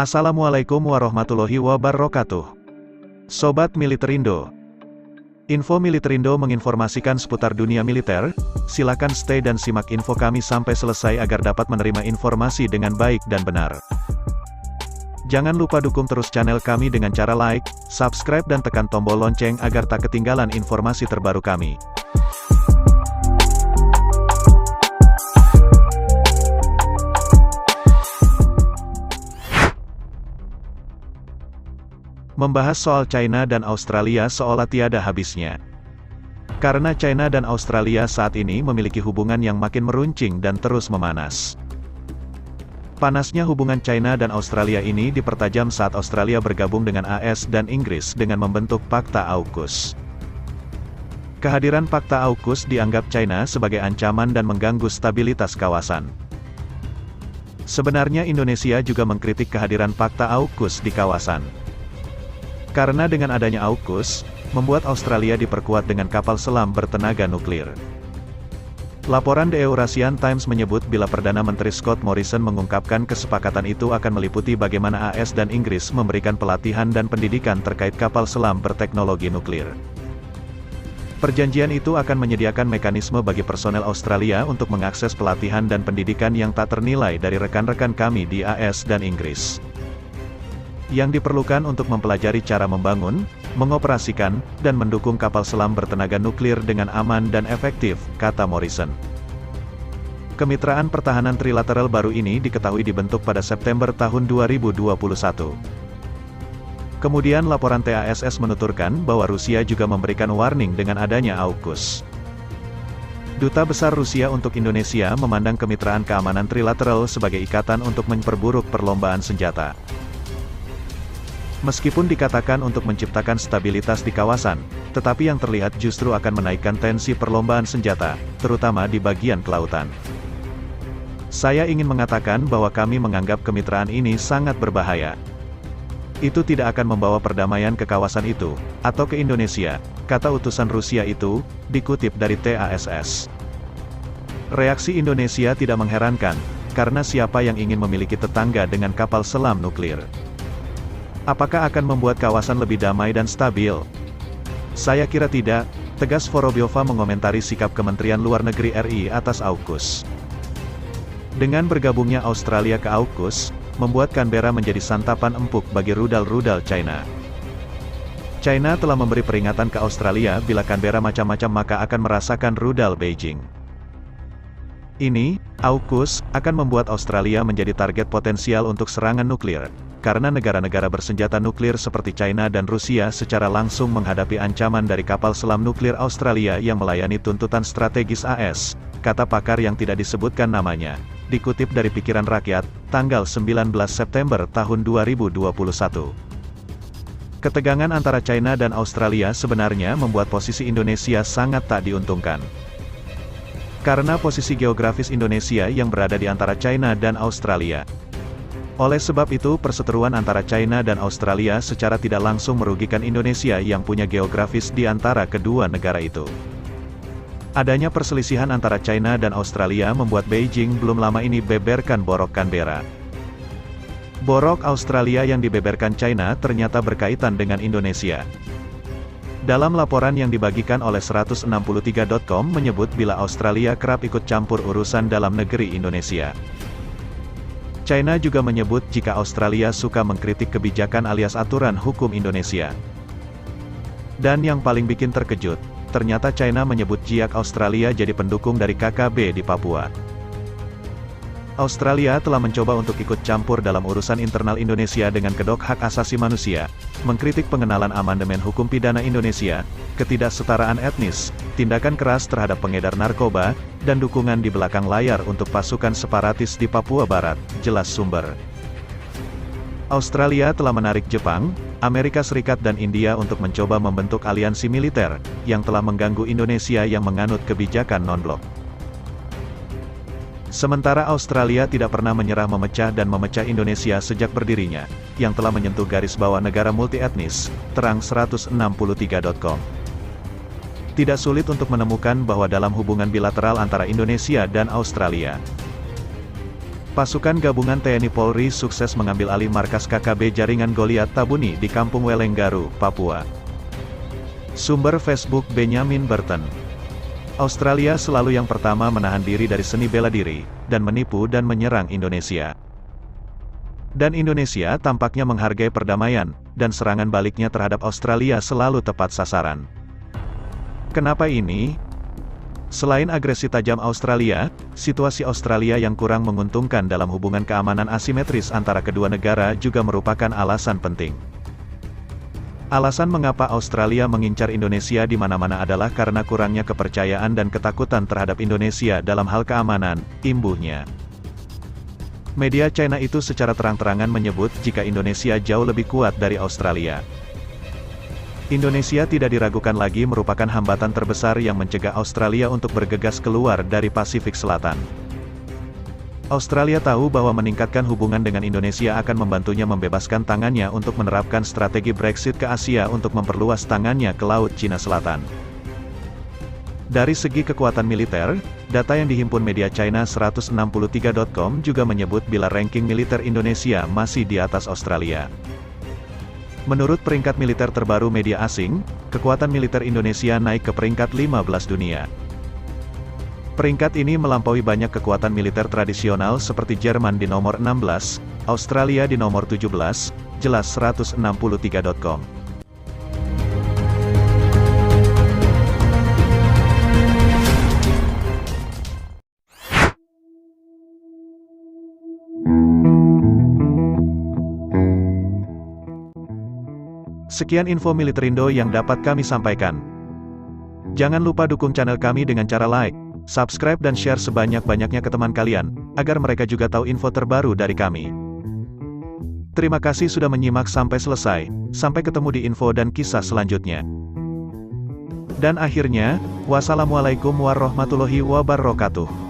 Assalamualaikum warahmatullahi wabarakatuh. Sobat Militer-Indo. Info Militer-Indo menginformasikan seputar dunia militer. Silakan stay dan simak info kami sampai selesai agar dapat menerima informasi dengan baik dan benar. Jangan lupa dukung terus channel kami dengan cara like, subscribe dan tekan tombol lonceng agar tak ketinggalan informasi terbaru kami. Membahas soal China dan Australia seolah tiada habisnya. Karena China dan Australia saat ini memiliki hubungan yang makin meruncing dan terus memanas. Panasnya hubungan China dan Australia ini dipertajam saat Australia bergabung dengan AS dan Inggris dengan membentuk Pakta AUKUS. Kehadiran Pakta AUKUS dianggap China sebagai ancaman dan mengganggu stabilitas kawasan. Sebenarnya Indonesia juga mengkritik kehadiran Pakta AUKUS di kawasan. Karena dengan adanya AUKUS, membuat Australia diperkuat dengan kapal selam bertenaga nuklir. Laporan The Eurasian Times menyebut bila Perdana Menteri Scott Morrison mengungkapkan kesepakatan itu akan meliputi bagaimana AS dan Inggris memberikan pelatihan dan pendidikan terkait kapal selam berteknologi nuklir. Perjanjian itu akan menyediakan mekanisme bagi personel Australia untuk mengakses pelatihan dan pendidikan yang tak ternilai dari rekan-rekan kami di AS dan Inggris. Yang diperlukan untuk mempelajari cara membangun, mengoperasikan, dan mendukung kapal selam bertenaga nuklir dengan aman dan efektif, kata Morrison. Kemitraan pertahanan trilateral baru ini diketahui dibentuk pada September tahun 2021. Kemudian laporan TASS menuturkan bahwa Rusia juga memberikan warning dengan adanya AUKUS. Duta Besar Rusia untuk Indonesia memandang kemitraan keamanan trilateral sebagai ikatan untuk memperburuk perlombaan senjata. Meskipun dikatakan untuk menciptakan stabilitas di kawasan, tetapi yang terlihat justru akan menaikkan tensi perlombaan senjata, terutama di bagian kelautan. Saya ingin mengatakan bahwa kami menganggap kemitraan ini sangat berbahaya. Itu tidak akan membawa perdamaian ke kawasan itu, atau ke Indonesia, kata utusan Rusia itu, dikutip dari TASS. Reaksi Indonesia tidak mengherankan, karena siapa yang ingin memiliki tetangga dengan kapal selam nuklir? Apakah akan membuat kawasan lebih damai dan stabil? Saya kira tidak, tegas Vorobyova mengomentari sikap Kementerian Luar Negeri RI atas AUKUS. Dengan bergabungnya Australia ke AUKUS, membuat Canberra menjadi santapan empuk bagi rudal-rudal China. China telah memberi peringatan ke Australia bila Canberra macam-macam maka akan merasakan rudal Beijing. Ini, AUKUS, akan membuat Australia menjadi target potensial untuk serangan nuklir. Karena negara-negara bersenjata nuklir seperti China dan Rusia secara langsung menghadapi ancaman dari kapal selam nuklir Australia yang melayani tuntutan strategis AS, kata pakar yang tidak disebutkan namanya, dikutip dari Pikiran Rakyat, tanggal 19 September tahun 2021. Ketegangan antara China dan Australia sebenarnya membuat posisi Indonesia sangat tak diuntungkan. Karena posisi geografis Indonesia yang berada di antara China dan Australia. Oleh sebab itu perseteruan antara China dan Australia secara tidak langsung merugikan Indonesia yang punya geografis di antara kedua negara itu. Adanya perselisihan antara China dan Australia membuat Beijing belum lama ini beberkan borok Canberra. Borok Australia yang dibeberkan China ternyata berkaitan dengan Indonesia. Dalam laporan yang dibagikan oleh 163.com menyebut bila Australia kerap ikut campur urusan dalam negeri Indonesia. China juga menyebut jika Australia suka mengkritik kebijakan alias aturan hukum Indonesia. Dan yang paling bikin terkejut, ternyata China menyebut jika Australia jadi pendukung dari KKB di Papua. Australia telah mencoba untuk ikut campur dalam urusan internal Indonesia dengan kedok hak asasi manusia, mengkritik pengenalan amandemen hukum pidana Indonesia, ketidaksetaraan etnis, tindakan keras terhadap pengedar narkoba, dan dukungan di belakang layar untuk pasukan separatis di Papua Barat, jelas sumber. Australia telah menarik Jepang, Amerika Serikat dan India untuk mencoba membentuk aliansi militer, yang telah mengganggu Indonesia yang menganut kebijakan non-blok. Sementara Australia tidak pernah menyerah memecah dan memecah Indonesia sejak berdirinya, yang telah menyentuh garis bawah negara multi-etnis, terang 163.com. Tidak sulit untuk menemukan bahwa dalam hubungan bilateral antara Indonesia dan Australia, Pasukan gabungan TNI Polri sukses mengambil alih markas KKB Jaringan Goliat Tabuni di Kampung Welenggaru, Papua. Sumber Facebook Benjamin Burton. Australia selalu yang pertama menahan diri dari seni bela diri, dan menipu dan menyerang Indonesia. Dan Indonesia tampaknya menghargai perdamaian, dan serangan baliknya terhadap Australia selalu tepat sasaran. Kenapa ini? Selain agresi tajam Australia, situasi Australia yang kurang menguntungkan dalam hubungan keamanan asimetris antara kedua negara juga merupakan alasan penting. Alasan mengapa Australia mengincar Indonesia di mana-mana adalah karena kurangnya kepercayaan dan ketakutan terhadap Indonesia dalam hal keamanan, imbuhnya. Media China itu secara terang-terangan menyebut jika Indonesia jauh lebih kuat dari Australia. Indonesia tidak diragukan lagi merupakan hambatan terbesar yang mencegah Australia untuk bergegas keluar dari Pasifik Selatan. Australia tahu bahwa meningkatkan hubungan dengan Indonesia akan membantunya membebaskan tangannya untuk menerapkan strategi Brexit ke Asia untuk memperluas tangannya ke Laut Cina Selatan. Dari segi kekuatan militer, data yang dihimpun media China 163.com juga menyebut bila ranking militer Indonesia masih di atas Australia. Menurut peringkat militer terbaru media asing, kekuatan militer Indonesia naik ke peringkat 15 dunia. Peringkat ini melampaui banyak kekuatan militer tradisional seperti Jerman di nomor 16, Australia di nomor 17, jelas 163.com. Sekian info Militerindo yang dapat kami sampaikan. Jangan lupa dukung channel kami dengan cara like, subscribe dan share sebanyak-banyaknya ke teman kalian, agar mereka juga tahu info terbaru dari kami. Terima kasih sudah menyimak sampai selesai, sampai ketemu di info dan kisah selanjutnya. Dan akhirnya, wassalamualaikum warahmatullahi wabarakatuh.